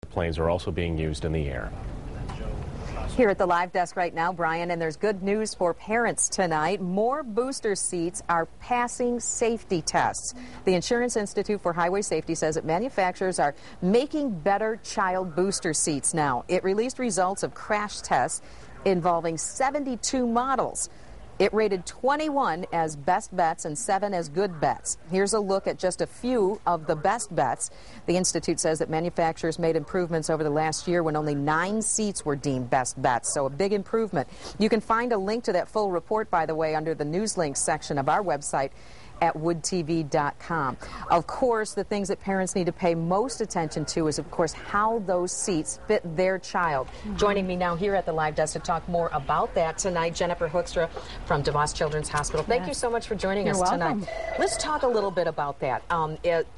Planes are also being used in the air. Here at the live desk right now, Brian, and there's good news for parents tonight. More booster seats are passing safety tests. The Insurance Institute for Highway Safety says that manufacturers are making better child booster seats now. It released results of crash tests involving 72 models. It rated 21 as best bets and 7 as good bets. Here's a look at just a few of the best bets. The Institute says that manufacturers made improvements over the last year when only 9 seats were deemed best bets, so a big improvement. You can find a link to that full report, by the way, under the news links section of our website at woodtv.com. Of course, the things that parents need to pay most attention to is, of course, how those seats fit their child. Joining me now here at the live desk to talk more about that tonight, Jennifer Hoekstra from DeVos Children's Hospital. Thank you so much for joining us tonight. Let's talk a little bit about that.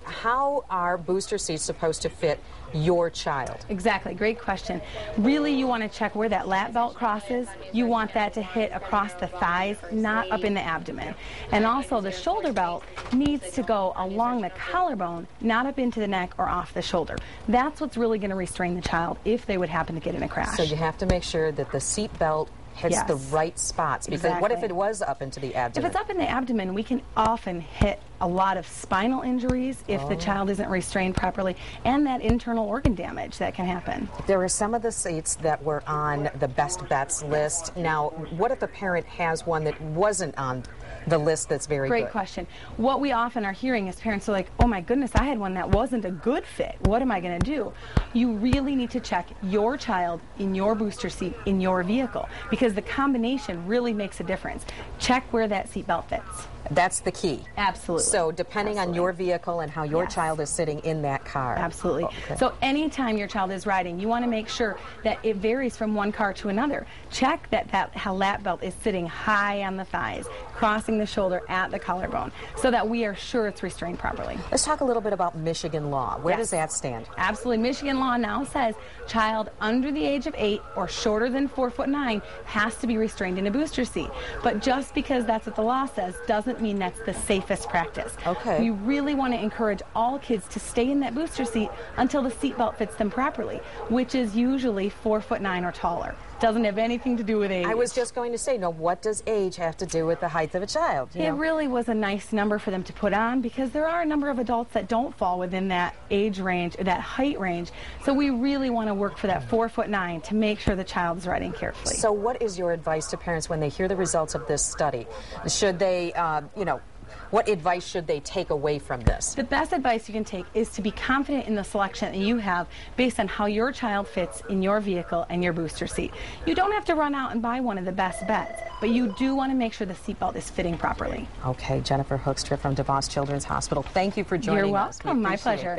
How are booster seats supposed to fit your child? Exactly. Great question. Really, you want to check where that lap belt crosses. You want that to hit across the thighs, not up in the abdomen. And also, the shoulder belt needs to go along the collarbone, not up into the neck or off the shoulder. That's what's really going to restrain the child if they would happen to get in a crash. So you have to make sure that the seat belt hits the right spots, because what if it was up into the abdomen? If it's up in the abdomen, we can often hit a lot of spinal injuries if the child isn't restrained properly, and that internal organ damage that can happen. There are some of the seats that were on the best bets list. Now, what if a parent has one that wasn't on the list that's very good? Great question. What we often are hearing is parents are like, oh my goodness, I had one that wasn't a good fit. What am I going to do? You really need to check your child in your booster seat in your vehicle, because the combination really makes a difference. Check where that seat belt fits. That's the key. Absolutely. So depending on your vehicle and how your child is sitting in that car. Absolutely. Okay. So anytime your child is riding, you want to make sure that it varies from one car to another. Check that lap belt is sitting high on the thighs, crossing the shoulder at the collarbone, so that we are sure it's restrained properly. Let's talk a little bit about Michigan law. Where does that stand? Absolutely. Michigan law now says child under the age of 8 or shorter than 4'9" has to be restrained in a booster seat. But just because that's what the law says doesn't mean that's the safest practice. Okay. We really want to encourage all kids to stay in that booster seat until the seatbelt fits them properly, which is usually 4'9" or taller. Doesn't have anything to do with age. I was just going to say, no, what does age have to do with the height of a child? It really was a nice number for them to put on, because there are a number of adults that don't fall within that age range or that height range. So we really want to work for that 4'9" to make sure the child is riding carefully. So what is your advice to parents when they hear the results of this study? Should they, what advice should they take away from this? The best advice you can take is to be confident in the selection that you have based on how your child fits in your vehicle and your booster seat. You don't have to run out and buy one of the best bets, but you do want to make sure the seatbelt is fitting properly. Okay, Jennifer Hoekstra from DeVos Children's Hospital. Thank you for joining us. You're welcome. My pleasure.